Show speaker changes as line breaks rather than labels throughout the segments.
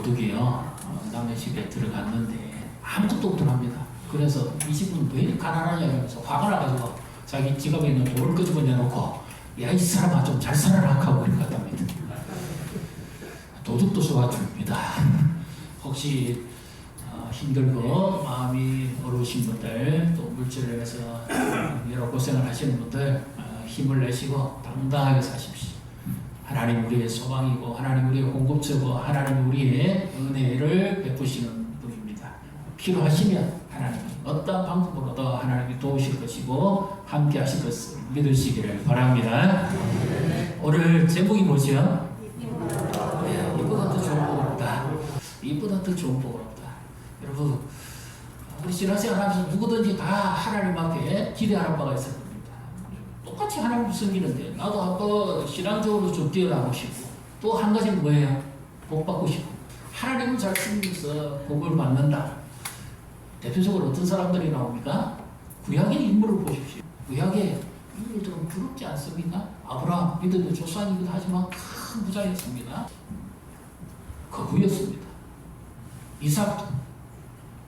도둑이요. 남의 집에 들어갔는데 아무것도 없더랍니다. 그래서 이 집은 왜 이렇게 가난하냐 이러면서 화가 나가지고 자기 지갑에 있는 돈을 끄집어 내놓고 야 이 사람아 좀 잘 살아라 하고 이렇게 갔답니다. 도둑도 속아줍니다. 혹시 힘들고 마음이 어려우신 분들 또 물질을 해서 여러 고생을 하시는 분들 힘을 내시고 당당하게 사십시오. 하나님 우리의 소망이고 하나님 우리의 공급처고 하나님 우리의 은혜를 베푸시는 분입니다. 필요하시면 하나님이 어떤 방법으로도 하나님이 도우실 것이고 함께 하실 것을 믿으시기를 바랍니다. 오늘 제목이 뭐죠? 이보다 더 좋은 복은 없다. 이보다 더 좋은 복은 없다. 여러분 우리 신앙생활 하면서 누구든지 다 하나님 앞에 기대하는 바가 있을 겁니다. 똑같이 하나님을 섬기는데 나도 아까 신앙적으로 좀 뛰어나고 싶고 또 한 가지는 뭐예요? 복 받고 싶고 하나님을 잘 섬기면서 복을 받는다. 대표적으로 어떤 사람들이 나옵니까? 구약의 인물을 보십시오. 구약의 인물들은 부럽지 않습니까? 아브라함 믿음의 조상이기도 하지만 큰 부자였습니다. 거부였습니다. 이삭도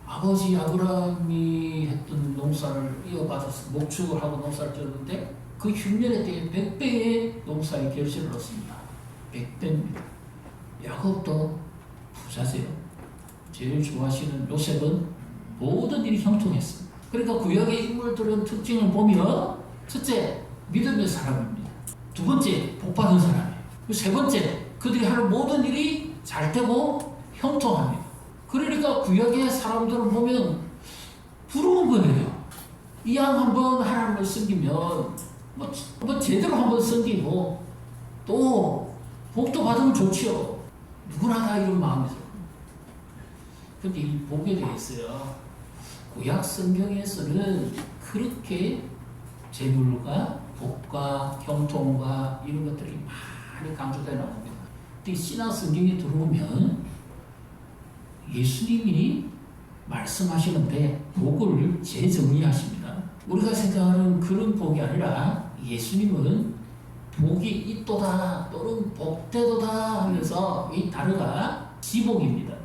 아버지 아브라함이 했던 농사를 이어받아서 목축을 하고 농사를 지었는데 그 흉년에 대해 100배의 농사의 결실을 얻습니다. 100배입니다. 야곱도 부자세요. 제일 좋아하시는 요셉은 모든 일이 형통했습니다. 그러니까 구약의 인물들은 특징을 보면 첫째, 믿음의 사람입니다. 두 번째, 복받은 사람이에요. 세 번째, 그들이 하는 모든 일이 잘 되고 형통합니다. 그러니까 구약의 사람들을 보면 부러운 거예요. 이왕 한번 하나님을 섬기면 뭐 제대로 한번 섬기고 또 복도 받으면 좋지요. 누구나 다 이런 마음이죠. 근데 이 복에 대해서요. 구약 성경에서는 그렇게 재물과 복과 형통과 이런 것들이 많이 강조되어 나옵니다. 근데 신약 성경에 들어오면 예수님이 말씀하시는데 복을 재정의하십니다. 우리가 생각하는 그런 복이 아니라 예수님은 복이 있도다 또는 복되도다 하면서 이 단어가 지복입니다.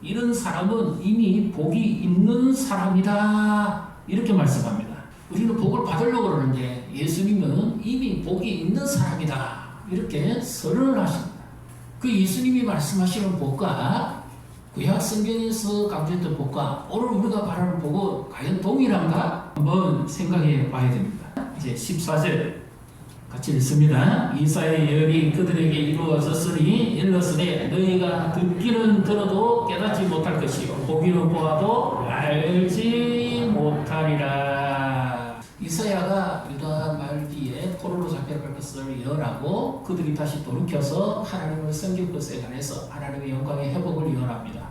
이런 사람은 이미 복이 있는 사람이다 이렇게 말씀합니다. 우리는 복을 받으려고 그러는데 예수님은 이미 복이 있는 사람이다 이렇게 선언을 하십니다. 그 예수님이 말씀하시는 복과 구약 성경에서 강조했던 복과 오늘 우리가 바라는 복은 과연 동일한가? 한번 생각해 봐야 됩니다. 이제 14절 같이 읽습니다. 이사의 예언이 그들에게 이루어졌으니 일렀으니 너희가 듣기는 들어도 깨닫지 못할 것이요 보기는 보아도 알지 못하리라. 이사야가 유다 말기에 포로로 잡혀갈 것을 예언하고 그들이 다시 돌이켜서 하나님을 섬길 것에 관해서 하나님의 영광의 회복을 예언합니다.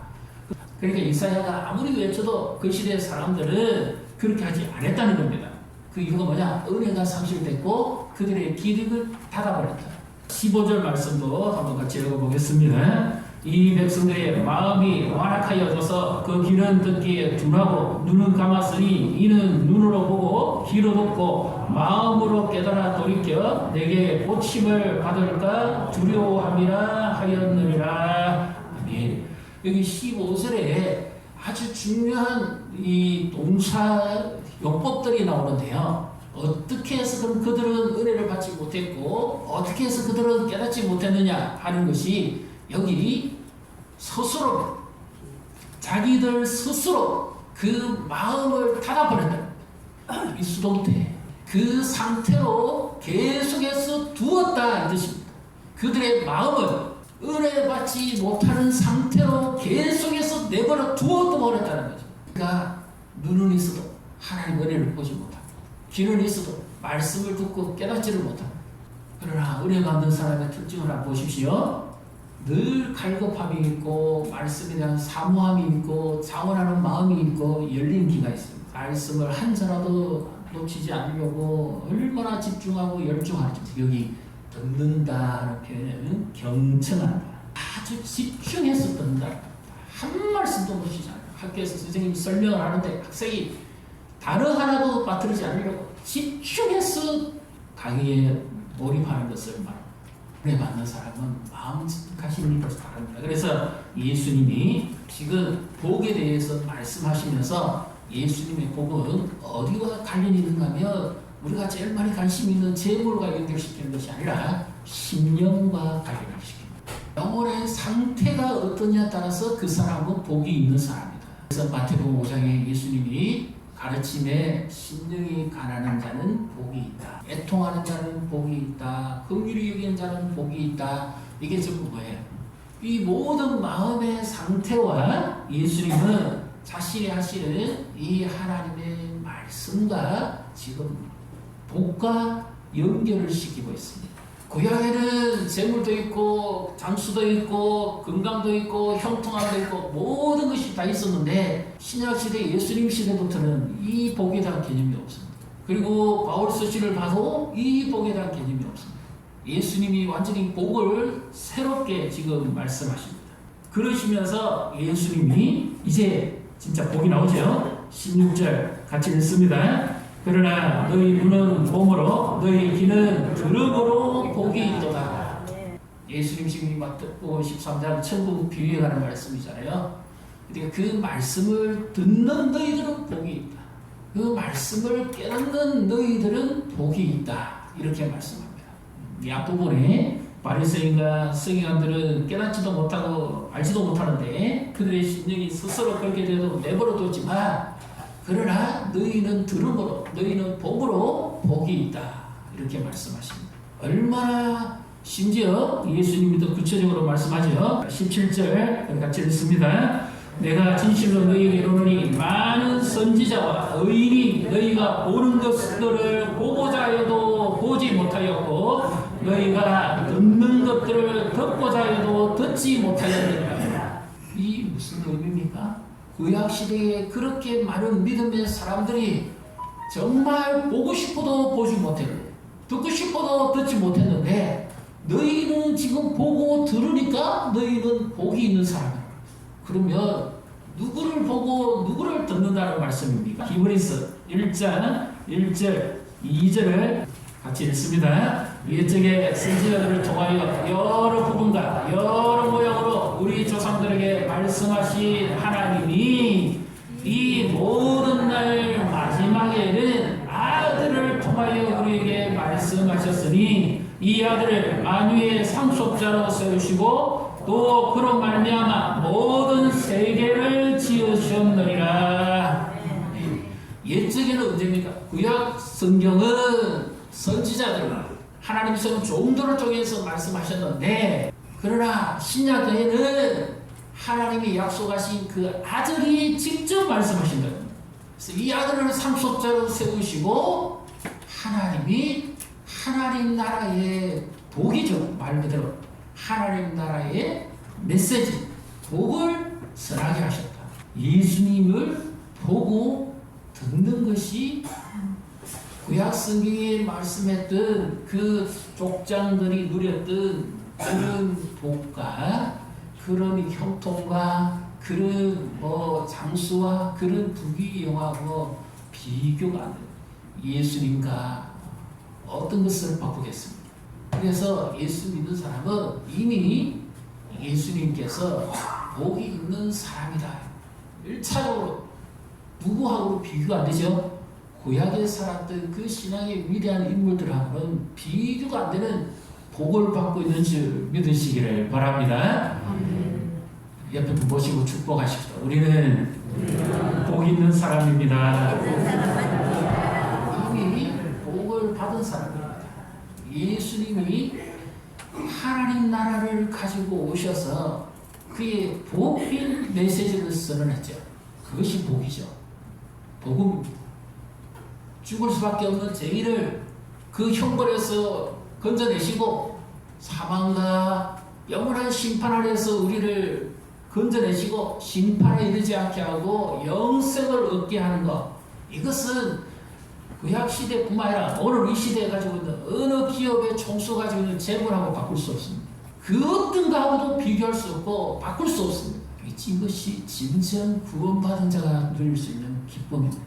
그러니까 이사야가 아무리 외쳐도 그 시대의 사람들은 그렇게 하지 않았다는 겁니다. 그 이유가 뭐냐? 은혜가 상실됐고 그들의 기득을 닫아버렸다. 15절 말씀도 한번 같이 읽어보겠습니다. 이 백성들의 마음이 완악하여져서 그 귀는 듣기에 둔하고 눈은 감았으니 이는 눈으로 보고 귀로 듣고 마음으로 깨달아 돌이켜 내게 고침을 받을까 두려워함이라 하였느니라. 아멘. 여기 15절에 아주 중요한 이 동사 용법들이 나오는데요. 어떻게 해서 그럼 그들은 은혜를 받지 못했고 어떻게 해서 그들은 깨닫지 못했느냐 하는 것이 여기 스스로 자기들 스스로 그 마음을 닫아버린다. 이 수동태 그 상태로 계속해서 두었다 이 뜻입니다. 그들의 마음을 은혜 받지 못하는 상태로 계속해서 내버려 두어도 버렸다는 거죠. 그러니까 눈은 있어도 하나님 은혜를 보지 못합니다. 귀는 있어도 말씀을 듣고 깨닫지를 못합니다. 그러나 은혜 받는 사람의 특징을 한번 보십시오. 늘 갈급함이 있고 말씀에 대한 사모함이 있고 자원하는 마음이 있고 열린 귀가 있습니다. 말씀을 한 자라도 놓치지 않으려고 얼마나 집중하고 열중하는지. 여기 듣는다는 표현은 경청한다. 아주 집중해서 듣는다. 한 말씀도 놓치지 않아요. 학교에서 선생님이 설명을 하는데 학생이 단어 하나도 빠뜨리지 않으려고 집중해서 강의에 몰입하는 것을 말합니다. 은혜 받는 사람은 마음가짐이 다릅니다. 그래서 예수님이 지금 복에 대해서 말씀하시면서 예수님의 복은 어디와 관련이 있는가 하면 우리가 제일 많이 관심 있는 재물과 연결시키는 것이 아니라 심령과 관련을 시킵니다. 영혼의 상태가 어떠냐에 따라서 그 사람은 복이 있는 사람이다. 그래서 마태복음 5장에 예수님이 가르침에 심령이 가난한 자는 복이 있다. 애통하는 자는 복이 있다. 긍휼히 여기는 자는 복이 있다. 이게 전부 뭐예요? 이 모든 마음의 상태와 예수님은 자신이 하시는 이 하나님의 말씀과 지금 복과 연결을 시키고 있습니다. 구약에는 재물도 있고 장수도 있고 건강도 있고 형통함도 있고 모든 것이 다 있었는데 신약시대 예수님 시대부터는 이 복에 대한 개념이 없습니다. 그리고 바울 서신을 봐도 이 복에 대한 개념이 없습니다. 예수님이 완전히 복을 새롭게 지금 말씀하십니다. 그러시면서 예수님이 이제 진짜 복이 나오죠. 16절 같이 읽습니다. 그러나 너희 눈은 봄으로 너희 귀는 들음으로 복이 있도다. 예수님 지금 마태복음 13장 천국 비유에 관한 말씀이잖아요. 그러니까 그 말씀을 듣는 너희들은 복이 있다. 그 말씀을 깨닫는 너희들은 복이 있다. 이렇게 말씀합니다. 이 앞부분에 바리새인과 서기관들은 깨닫지도 못하고 알지도 못하는데 그들의 심령이 스스로 그렇게 되어도 내버려 뒀지만 그러나 너희는 들음으로 너희는 복으로 복이 있다. 이렇게 말씀하십니다. 얼마나 심지어 예수님이 더 구체적으로 말씀하죠. 17절 같이 읽습니다. 내가 진실로 너희에게 이르노니 많은 선지자와 의인이 너희가 보는 것들을 보고자 하여도 보지 못하였고 너희가 듣는 것들을 듣고자 해도 듣지 못하였느니라. 이 무슨 의미입니까? 구약시대에 그렇게 많은 믿음의 사람들이 정말 보고 싶어도 보지 못했고 듣고 싶어도 듣지 못했는데 너희는 지금 보고 들으니까 너희는 복이 있는 사람이야. 그러면 누구를 보고 누구를 듣는다는 말씀입니까? 히브리서 1장 1절 2절을 같이 읽습니다. 옛적에 선지자들을 통하여 여러 부분과 여러 모양으로 우리 조상들에게 말씀하신 하나님이 이 모든 날 마지막에는 아들을 통하여 우리에게 말씀하셨으니 이 아들을 만유의 상속자로 세우시고 또 그로 말미암아 모든 세계를 지으셨느니라. 옛적에는 언제입니까? 구약 성경은 선지자들 하나님께서는 종들을 통해서 말씀하셨는데 그러나 신약에는 하나님이 약속하신 그 아들이 직접 말씀하신 거예요. 그래서 이 아들을 상속자로 세우시고 하나님이 하나님 나라의 복이죠. 말 그대로 하나님 나라의 메시지 복을 전하게 하셨다. 예수님을 보고 듣는 것이 구약 성경에 말씀했던 그 족장들이 누렸던 그런 복과 그런 형통과 그런 장수와 그런 부귀영화하고 비교가 안 돼요. 예수님과 어떤 것을 바꾸겠습니까? 그래서 예수 믿는 사람은 이미 예수님께서 복이 있는 사람이다. 1차적으로 누구하고 비교가 안 되죠? 구약에 살았던 그 신앙의 위대한 인물들하고는 비교가 안 되는 복을 받고 있는 줄 믿으시기를 바랍니다. 옆에 분 보시고 축복하십시오. 우리는 복 있는 사람입니다. 이미 복을 받은 사람입니다. 예수님이 하나님 나라를 가지고 오셔서 그의 복인 메시지를 선언했죠. 그것이 복이죠. 복음입니다. 죽을 수밖에 없는 죄인을 그 형벌에서 건져내시고 사망과 영원한 심판 아래에서 우리를 건져내시고 심판에 이르지 않게 하고 영생을 얻게 하는 것, 이것은 구약시대뿐만 아니라 오늘 이 시대에 가지고 있는 어느 기업의 총수 가지고 있는 재물하고 바꿀 수 없습니다. 그 어떤 거하고도 비교할 수 없고 바꿀 수 없습니다. 이것이 진정 구원받은 자가 누릴 수 있는 기쁨입니다.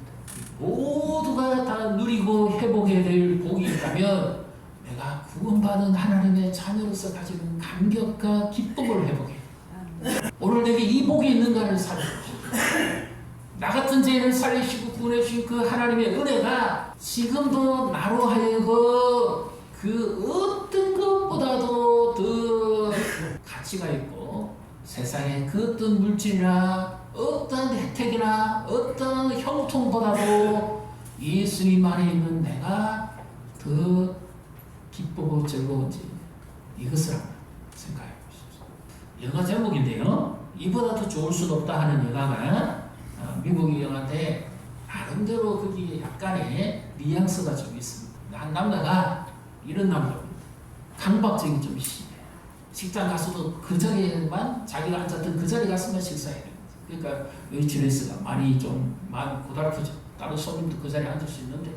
모두가 다 누리고 회복해야 될 복이 있다면 내가 구원받은 하나님의 자녀로서 가지는 감격과 기쁨을 회복해. 오늘 내게 이 복이 있는가를 살펴보시고 나 같은 죄인을 살리시고 구원해주신 그 하나님의 은혜가 지금도 나로 하여금 그 어떤 것보다도 더 가치가 있고 세상의 그 어떤 물질이나 어떤 혜택이나 어떤 형통보다도 예수님 안에 있는 내가 더 기쁘고 즐거운지 이것을 한번 생각해 보십시오. 영화 제목인데요. 이보다 더 좋을 수는 없다 하는 영화가 미국 영화인데 나름대로 거기 약간의 뉘앙스가 좀 있습니다. 한 남자가 이런 남자입니다. 강박증이 좀 심해요. 식당 가서도 그 자리에만 자기가 앉았던 그 자리에 가서만 식사해요. 그러니까 웨이트레스가 많이 고달프죠. 다른 손님도 그 자리에 앉을 수 있는데.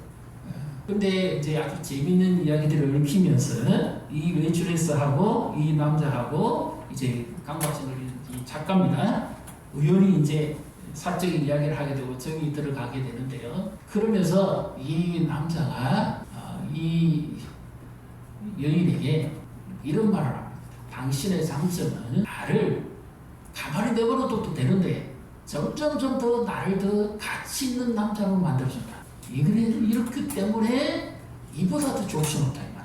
근데 이제 아주 재밌는 이야기들을 얽히면서 이 웨이트레스하고 이 남자하고 이제 강박증을 이 작가입니다. 우연히 이제 사적인 이야기를 하게 되고 정이 들어가게 되는데요. 그러면서 이 남자가 이 여인에게 이런 말을 합니다. 당신의 장점은 나를 가만히 내버려둬도 되는데 점점 더 나를 더 가치 있는 남자로 만들어준다. 이렇기 때문에 이보다 더 좋을 수는 없다. 이 말.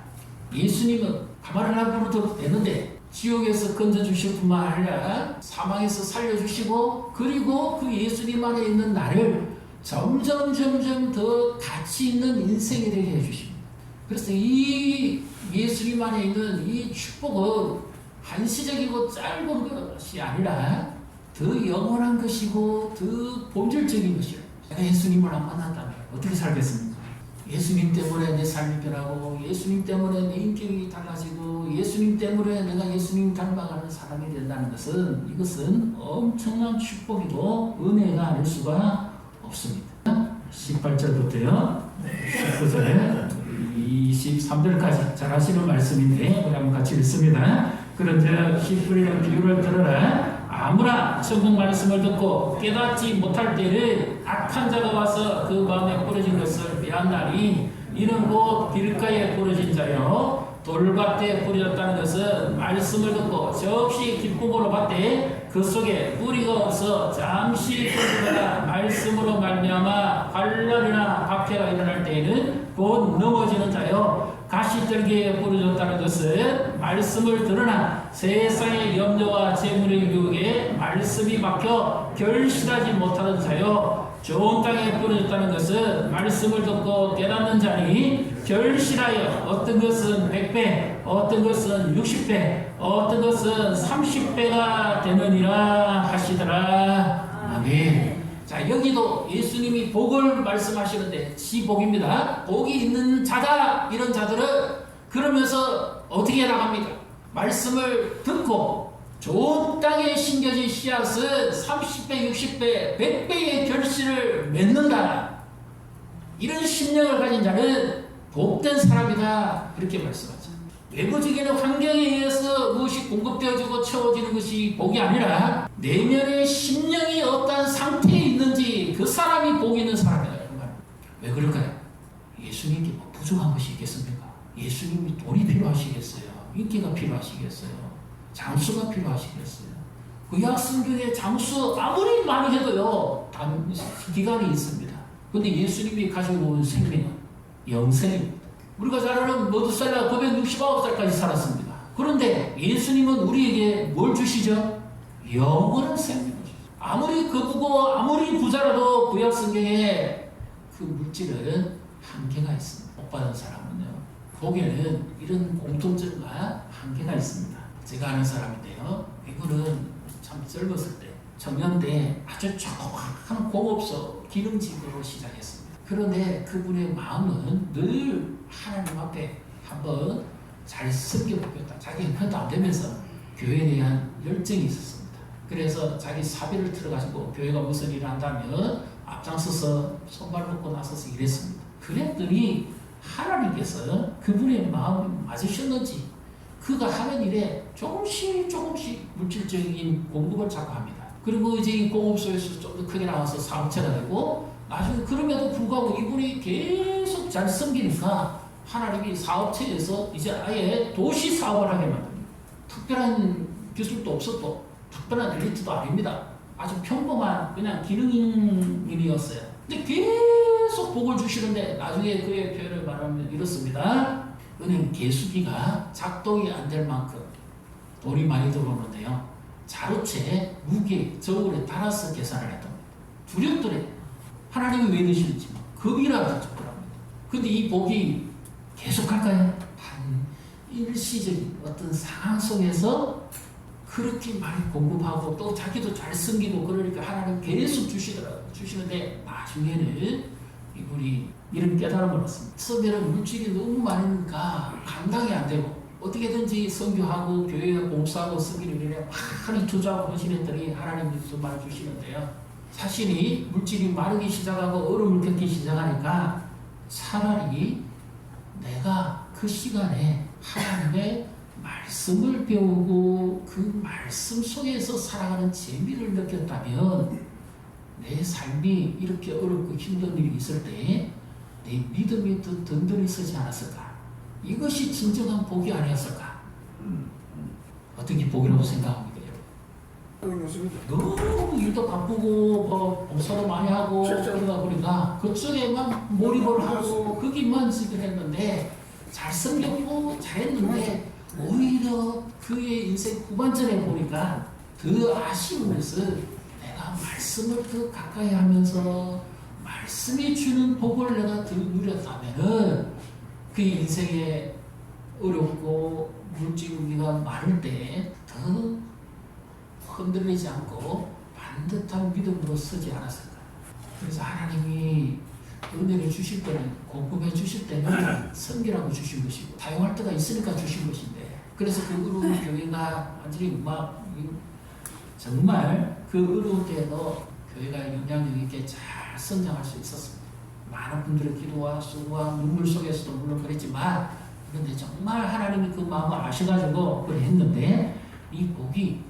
예수님은 가만히 내버려둬도 되는데 지옥에서 건져주실 뿐만 아니라 사망에서 살려주시고 그리고 그 예수님 안에 있는 나를 점점 더 가치 있는 인생이 되게 해주십니다. 그래서 이 예수님 안에 있는 이 축복은 한시적이고 짧은 것이 아니라 더 영원한 것이고 더 본질적인 것이에요. 내가 예수님을 안 만났다면 어떻게 살겠습니까? 예수님 때문에 내 삶이 변하고 예수님 때문에 내 인격이 달라지고 예수님 때문에 내가 예수님 닮아가는 사람이 된다는 것은 이것은 엄청난 축복이고 은혜가 아닐 수가 없습니다. 18절부터요 19절에 23절까지 잘 아시는 말씀인데 우리 한번 같이 읽습니다. 그런즉 히브리어 비유를 들으라. 아무나 천국 말씀을 듣고 깨닫지 못할 때는 악한 자가 와서 그 마음에 뿌려진 것을 빼앗나니 이는 곧 길가에 뿌려진 자요 돌밭에 뿌려졌다는 것은 말씀을 듣고 적시 기쁨으로 받되 그 속에 뿌리가 없어 잠시 뿌리다가 말씀으로 말미암아 관련이나 박해가 일어날 때에는 곧 넘어지는 자요 가시떨기에 뿌려졌다는 것은 말씀을 들으나 세상의 염려와 재물의 유혹에 말씀이 막혀 결실하지 못하는 자요 좋은 땅에 뿌려졌다는 것은 말씀을 듣고 깨닫는 자니 결실하여 어떤 것은 100배 어떤 것은 60배 어떤 것은 30배가 되느니라 하시더라. 아멘. 자, 여기도 예수님이 복을 말씀하시는데 지복입니다. 복이 있는 자다 이런 자들은 그러면서 어떻게 나갑니까? 말씀을 듣고 좋은 땅에 심겨진 씨앗은 30배, 60배, 100배의 결실을 맺는다. 이런 심령을 가진 자는 복된 사람이다. 그렇게 말씀하죠. 외부적인 환경에 의해서 무엇이 공급되어지고 채워지는 것이 복이 아니라 내면의 심령이 어떠한 상태에 있는지 그 사람이 복 있는 사람이다. 왜 그럴까요? 예수님께 뭐 부족한 것이 있겠습니까? 예수님이 돈이 필요하시겠어요? 인기가 필요하시겠어요? 장수가 필요하시겠어요? 구약 성경에 장수 아무리 많이 해도요 기간이 있습니다. 그런데 예수님이 가지고 온 생명은 영생입니다. 우리가 잘 아는 모두살라 969살까지 살았습니다. 그런데 예수님은 우리에게 뭘 주시죠? 영원한 생명을 주시죠. 아무리 거부고 아무리 부자라도 구약 성경에 그 물질은 한계가 있습니다. 복 받은 사람은요 복에는 이런 공통점과 한계가 있습니다. 제가 아는 사람인데요 이분은 참 젊었을 때 청년 때 아주 조그마한 공업소 기름직으로 시작했습니다. 그런데 그분의 마음은 늘 하나님 앞에 한번 잘 섬겨보겠다. 자기 형편도 안 되면서 교회에 대한 열정이 있었습니다. 그래서 자기 사비를 틀어가지고 교회가 무슨 일을 한다면 앞장서서 손발 놓고 나서서 일했습니다. 그랬더니 하나님께서 그분의 마음이 맞으셨는지 그가 하는 일에 조금씩 물질적인 공급을 자꾸 합니다. 그리고 이제 이 공업소에서 좀 더 크게 나와서 사업체가 되고 나중에 그럼에도 불구하고 이분이 계속 잘 섬기니까 하나님이 사업체에서 이제 아예 도시 사업을 하게 만듭니다. 특별한 기술도 없었고 특별한 엘리트도 아닙니다. 아주 평범한 그냥 기능인이었어요. 근데 계속 복을 주시는데 나중에 그의 표현을 말하면 이렇습니다. 은행 개수기가 작동이 안 될 만큼 돈이 많이 들어오는데요. 자루채 무게 저울에 달아서 계산을 했던 겁니다. 두렵더래. 하나님이 왜 넣으시는지 급이라도 적더랍니다. 근데 이 복이 계속할까요? 한 일시적인 어떤 상황 속에서 그렇게 많이 공급하고 또 자기도 잘 섬기고 그러니까 하나님 계속 주시는데 나중에는 이분이 이런 깨달음을 얻습니다. 서별은 물질이 너무 많으니까 감당이 안 되고 어떻게든지 선교하고 교회에 봉사하고 쓰기를 위해 많이 투자하고 헌신했더니 하나님이 또 많이 주시는데요. 자신이 물질이 마르기 시작하고 얼음을 겪기 시작하니까 차라리 내가 그 시간에 하나님의 말씀을 배우고 그 말씀 속에서 살아가는 재미를 느꼈다면 내 삶이 이렇게 어렵고 힘든 일이 있을 때 내 믿음이 더 든든히 서지 않았을까? 이것이 진정한 복이 아니었을까? 어떻게 복이라고 생각합니까, 여러분? 너무 일도 바쁘고 봉사도 많이 하고 그러다 보니까 그쪽에만 몰입을 하고 거기만 지금 했는데 잘 섬겼고 잘했는데 오히려 그의 인생 후반전에 보니까 더 아쉬운 것은 내가 말씀을 더 가까이 하면서 말씀이 주는 복을 내가 더 누렸다면은 그 인생에 어렵고 물질우기가 많을 때 더 흔들리지 않고 반듯한 믿음으로 서지 않았을까. 그래서 하나님이 은혜를 주실 때는 공급해 주실 때는 선기라고 주신 것이고 사용할 때가 있으니까 주신 것인데 그래서 그 어려운 교회가 완전히 막 정말 그 어려운 때에도 교회가 영향력 있게 잘 성장할 수 있었습니다. 많은 분들의 기도와 수고와 눈물 속에서도 물론 그랬지만 그런데 정말 하나님이 그 마음을 아셔가지고 그래 했는데 이 복이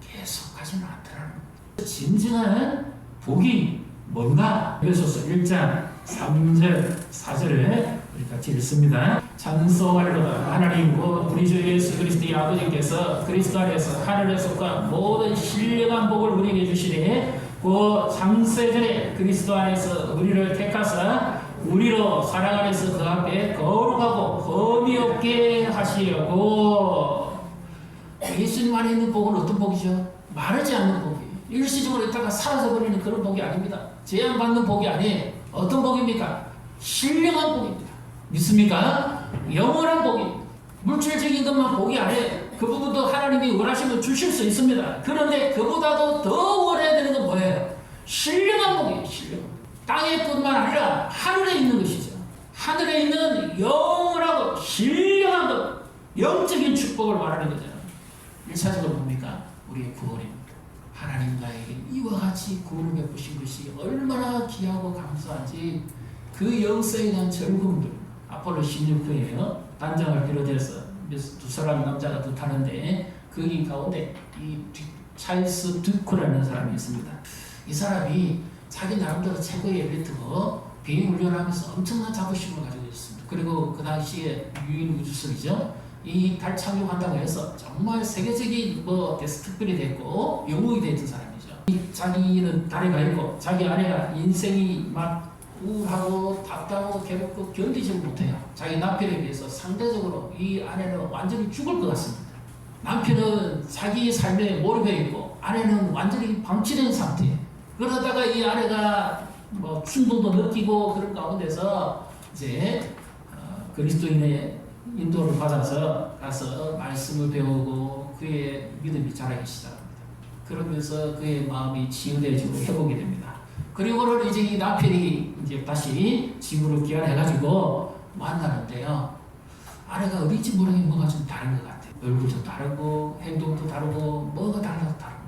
계속하지는 않더라는 거예요. 진정한 복이 뭔가? 에베소서 1장 3절 4절을 우리 같이 읽습니다. 찬송하리로다. 하나님 우리 주 예수 그리스도의 아버지께서 그리스도 안에서 하늘에서과 모든 신령한 복을 우리에게 주시니 그 창세전에 그리스도 안에서 우리를 택하사 우리로 사랑 안에서 그 앞에 거룩하고 흠이 없게 하시려고. 예수님 안에 있는 복은 어떤 복이죠? 마르지 않는 복이에요. 일시적으로 있다가 사라져버리는 그런 복이 아닙니다. 제한받는 복이 아니에요. 어떤 복입니까? 신령한 복입니다. 믿습니까? 영원한 복입니다. 물질적인 것만 복이 아니에요. 그 부분도 하나님이 원하시면 주실 수 있습니다. 그런데 그보다도 더 원해야 되는 건 뭐예요? 신령한 복이에요. 신령한 복. 땅에 뿐만 아니라 하늘에 있는 것이죠. 하늘에 있는 영원하고 신령한 것, 영적인 축복을 말하는 거잖아요. 1차적으로 뭡니까? 우리의 구원입니다. 하나님과에게 이와 같이 구원을 베푸신 것이 얼마나 귀하고 감사한지 그 영성에 대한 즐거움들. 아폴로 16호에요. 단장을 비롯해서 두 사람 남자가 또 타는데 거기 가운데 이 찰스 듀크라는 사람이 있습니다. 이 사람이 자기 나름대로 최고의 엘리트고 비행 훈련하면서 엄청난 자부심을 가지고 있습니다. 그리고 그 당시에 유인 우주선이죠. 이 달 착륙한다고 해서 정말 세계적인 특별히 됐고 영웅이 됐던 사람이죠. 자기는 달에 가 있고 자기 아내가 인생이 막 우울하고 답답하고 괴롭고 견디지 못해요. 자기 남편에 비해서 상대적으로 이 아내는 완전히 죽을 것 같습니다. 남편은 자기 삶에 몰입해 있고 아내는 완전히 방치된 상태예요. 그러다가 이 아내가 충동도 느끼고 그런 가운데서 이제 그리스도인의 인도를 받아서 가서 말씀을 배우고 그의 믿음이 자라기 시작합니다. 그러면서 그의 마음이 치유되어지고 회복이 됩니다. 그리고는 이제 이 남편이 이제 다시 집으로 귀환해가지고 만나는데요. 아내가 어딘지 모르게 뭐가 좀 다른 것 같아요. 얼굴도 다르고 행동도 다르고 뭐가 달라도 다르고.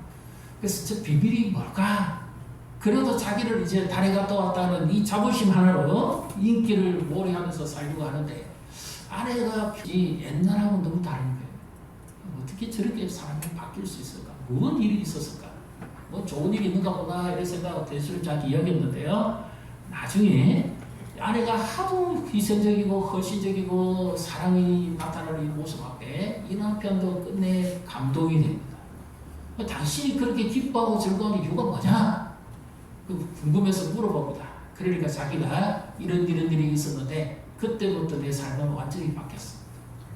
그래서 저 비밀이 뭘까? 그래도 자기를 이제 달에 갔다 왔다는 이 자부심 하나로 인기를 몰이하면서 살려고 하는데 아내가 옛날하고 너무 다른 거예요. 어떻게 저렇게 사람이 바뀔 수 있을까? 무슨 일이 있었을까? 좋은 일이 있는가 보다 이런 생각을 대수를 자기 이야기했는데요. 나중에 아내가 하도 희생적이고 헌신적이고 사랑이 나타나는 이 모습 앞에 이 남편도 끝내 감동이 됩니다. 당신이 그렇게 기뻐하고 즐거운 이유가 뭐냐? 궁금해서 물어봅니다. 그러니까 자기가 이런 일이 있었는데 그때부터 내 삶은 완전히 바뀌었어.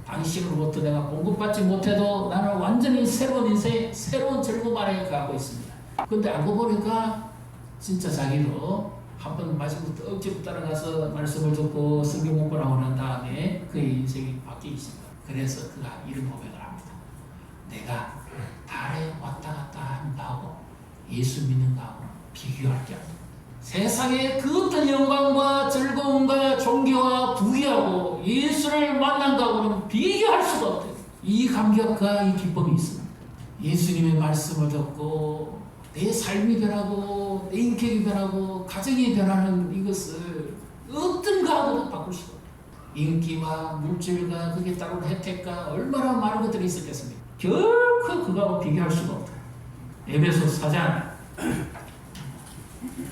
당신으로부터 내가 공급받지 못해도 나는 완전히 새로운 인생, 새로운 즐거움 안에 가고 있습니다. 근데 알고 보니까 진짜 자기도 한번 마지막부터 억지로 따라가서 말씀을 듣고 성경 공부를 하고 난 다음에 그의 인생이 바뀌기 시작합니다. 그래서 그가 이런 고백을 합니다. 내가 달에 왔다 갔다 하는 거하고 예수 믿는 거하고 비교할 게 아니다. 세상의 그 어떤 영광과 즐거움과 존귀와 부귀하고 예수를 만난 거하고는 비교할 수가 없대요. 이 감격과 이 기쁨이 있습니다. 예수님의 말씀을 듣고 내 삶이 변하고 내 인격이 변하고 가정이 변하는 이것을 어떤 거하고도 바꿀 수가 없어요. 인기와 물질과 그게 따른 혜택과 얼마나 많은 것들이 있었겠습니까? 결코 그거하고 비교할 수가 없다. 에베소 4장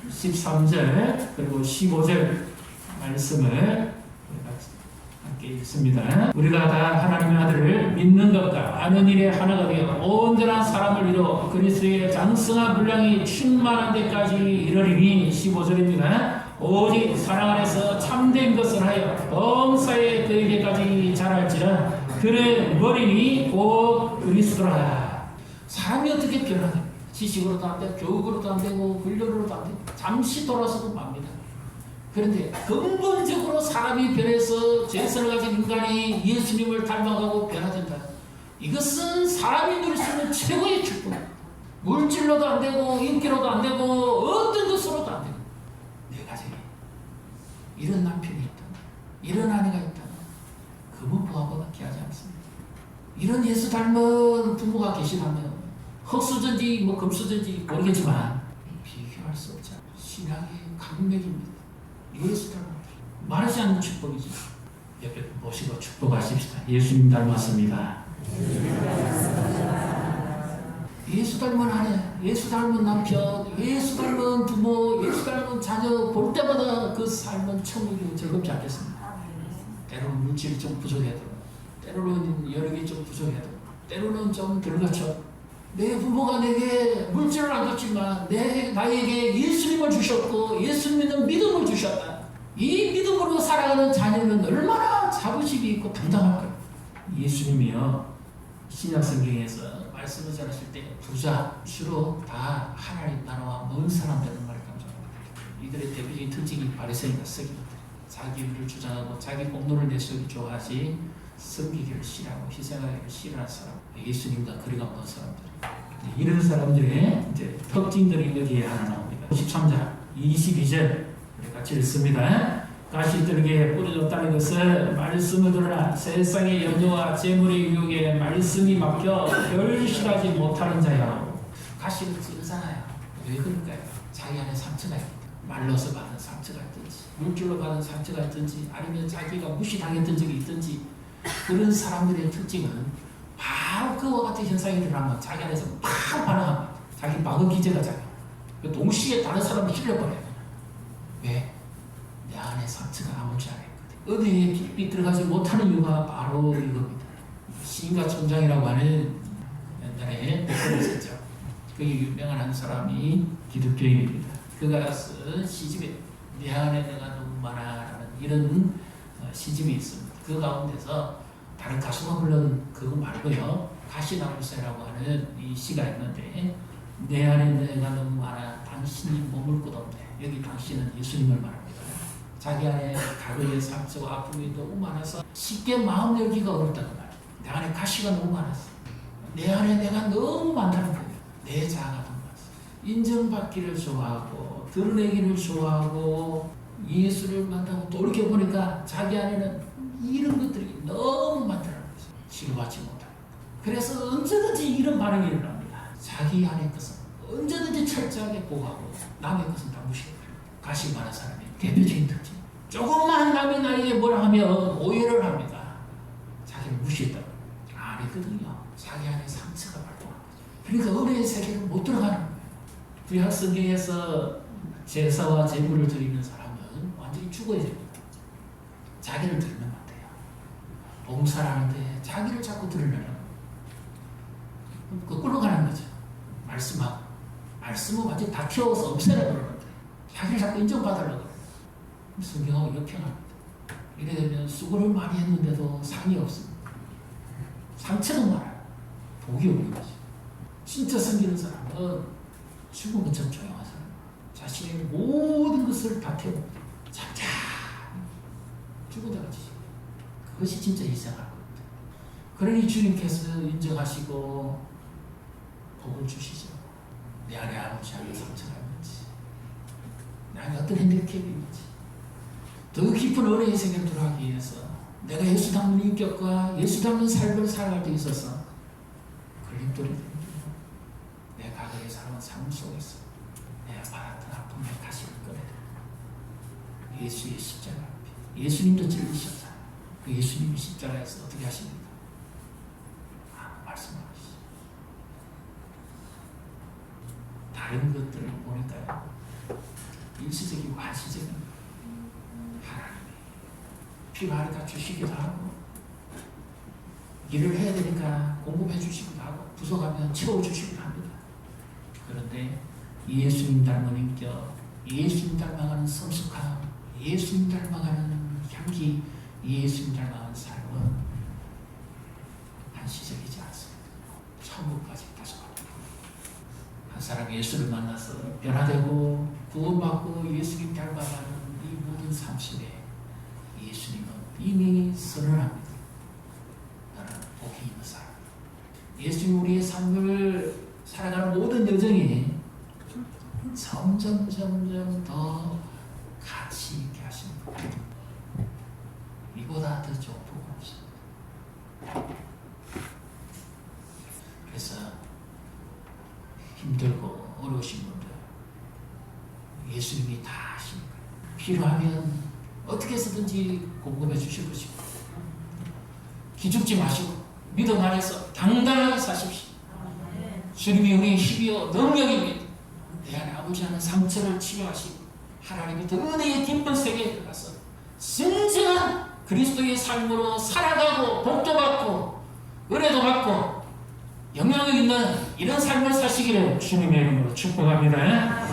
13절 그리고 15절 말씀을 함께 읽습니다. 우리가 다 하나님의 아들을 믿는 것과 아는 일에 하나가 되어 온전한 사람을 이루어 그리스도의 장성한 분량이 충만한 데까지 이르리니 15절입니다. 오직 사랑 안에서 참된 것을 하여 범사에 그에게까지 자랄지라 그의 머리니 곧 그리스도라. 사람이 어떻게 변하냐? 지식으로도 안 되고 교육으로도 안 되고 근력으로도 안 되고 잠시 돌아서도 맙니다. 그런데 근본적으로 사람이 변해서 죄성을 가진 인간이 예수님을 닮아가고 변화된다. 이것은 사람이 누릴 수 있는 최고의 축복입니다. 물질로도 안 되고 인기로도 안 되고 어떤 것으로도 안 되고 내 가정에 이런 남편이 있다, 이런 아내가 있다, 그분 부하보다 귀하지 않습니다. 이런 예수 닮은 부모가 계시다면 흙수든지 금수든지 모르겠지만 비교할 수 없지 않아요. 신앙의 강맥입니다. 예수 닮은 말하지 않는 축복이죠. 옆에 모시고 축복하십시다. 예수님 닮았습니다. 예수 닮은 아내, 예수 닮은 남편, 예수 닮은 부모, 예수 닮은 자녀 볼 때마다 그 삶은 천국이 즐겁지 않겠습니다. 때로는 물질이 좀 부족해도, 때로는 여력이 좀 부족해도, 때로는 좀 덜 갖춰. 내 부모가 내게 물질을 안 줬지만 나에게 예수님을 주셨고 예수 믿는 믿음을 주셨다. 이 믿음으로 살아가는 자녀는 얼마나 자부심이 있고 당당할까요? 예수님이요 신약 성경에서 말씀을 전하실 때 부자 주로 다 하나님 나라와 먼 사람들은 말을 감정합니다. 이들의 대표적인 특징이 바리새인과 서기관들. 자기 일을 주장하고 자기 공로를 내세우기 좋아하지 섬기기를 싫어하고 희생하기를 싫어하는 사람, 예수님과 거리가 먼 사람들. 이런 사람들의 이제 특징들이 여기에 하나 나옵니다. 13장 22절 같이 읽습니다. 가시들에게 뿌려졌다는 것은 말씀을 들으나 세상의 연유와 재물의 유혹에 말씀이 막혀 결실하지 못하는 자야. 가시를 찌르잖아요. 왜 그럴까요? 자기 안에 상처가 있다. 말로서 받은 상처가 있든지 물질로 받은 상처가 있든지 아니면 자기가 무시당했던 적이 있든지 그런 사람들의 특징은 바로 그와 같은 현상이 일어나면 자기 안에서 팍 반응합니다. 자기 마음 기제가 작아요. 동시에 다른 사람을 찔러버려요. 왜? 내 안에 상처가 아무지 않았거든. 어디에 깊이 들어가지 못하는 이유가 바로 이겁니다. 시인과 총장이라고 하는 옛날에 백설이 있었죠. 그 유명한 한 사람이 기독교인입니다. 그가 쓴 시집에 내 안에 내가 너무 많아라는 이런 시집이 있습니다. 그 가운데서 다른 가수가 불른 그거 말고요. 가시나무새라고 하는 이 시가 있는데 내 안에 내가 너무 많아 당신이 머물 곳 없네. 여기 당신은 예수님을 말합니다. 자기 안에 과거의 상처와 아픔이 너무 많아서 쉽게 마음 열기가 어렵다고 말해요. 내 안에 가시가 너무 많았어. 내 안에 내가 너무 많다는 거예요. 내 자아가 너무 많았어. 인정받기를 좋아하고 드러내기를 좋아하고 예수를 만나고 돌이켜보니까 자기 안에는 이런 것들이 너무 많다는 거죠. 치료받지 못하고. 그래서 언제든지 이런 반응이 일어납니다. 자기 안의 것은 언제든지 철저하게 보호하고 남의 것은 다 무시해버려요. 가시 많은 사람의 대표적인 특징. 조금만 남이 나에게 뭐라 하면 오해를 합니다. 자기를 무시했다고. 아니거든요. 자기 안에 상처가 발동한 거죠. 그러니까 은혜의 세계를 못 들어가는 거예요. 구약 성경에서 제사와 제물을 드리는 사람은 완전히 자기 죽어야 됩니다. 자기를 드러내면 안 돼요. 봉사를 하는데 자기를 자꾸 드러내려고 거꾸로 가는 거죠. 말씀하고 말씀은 완전히 다 키워서 없애려고 그러는데 자기를 자꾸 인정받으려고 그래요. 성경하고 역행합니다. 이래 되면 수고를 많이 했는데도 상이 없습니다. 상처도 많아요. 복이 없는 거죠. 진짜 섬기는 사람은 죽은 것처럼 조용한 사람, 자신의 모든 것을 다 태웁니다. 잠잠 죽어다가 지죠. 그것이 진짜 희생할 겁니다. 그러니 주님께서 인정하시고 복을 주시죠. 내 안에 아버지하고 상처가 있는지, 내 안에 어떤 핸디캡이 있는지 더 깊은 은혜의 세계를 들어가기 위해서 내가 예수 닮은 인격과 예수 닮은 삶을 살아갈 때 있어서 걸림돌이 됩니다. 내 과거에 살아온 삶 속에서 내가 받았던 아픔을 다시 꺼내야 됩니다. 예수의 십자가 앞에 예수님도 찔리셨잖아요. 그 예수님이 십자가에서 어떻게 하십니까? 아무 말씀 안 하시죠. 다른 것들을 보니까 일시적이고 한시적인 하나님이 필요하니까 주시기도 하고 일을 해야 되니까 공급해 주시기도 하고 부족하면 채워주시기도 합니다. 그런데 예수님 닮은 인격, 예수님 닮아가는 성숙함, 예수님 닮아가는 향기, 예수님 닮아가는 삶은 한시적이지 않습니다. 천국까지 다시 갑니다. 한 사람이 예수를 만나서 변화되고 구원받고 예수님 닮아가는 이 모든 삶 속에 예수님은 이미 선언합니다. 나는 복이 있는 사람. 예수님 우리의 삶을 살아가는 모든 여정이 점점 더 가치 있게 하십니다. 이보다 더 좋은 복은 없습니다. 그래서 힘들고 어려우신 분들 예수님이 다 하십니다. 필요하면 어떻게 해서든지 공급해 주실 것입니다. 기죽지 마시고 믿음 안에서 당당하게 사십시오. 주님이 우리의 힘이요 능력입니다. 내 안에 아버지 하는 상처를 치료하시고 하나님의 은혜의 깊은 세계에 들어가서 진정한 그리스도의 삶으로 살아가고 복도 받고 은혜도 받고 영향력 있는 이런 삶을 사시기를 주님의 이름으로 축복합니다.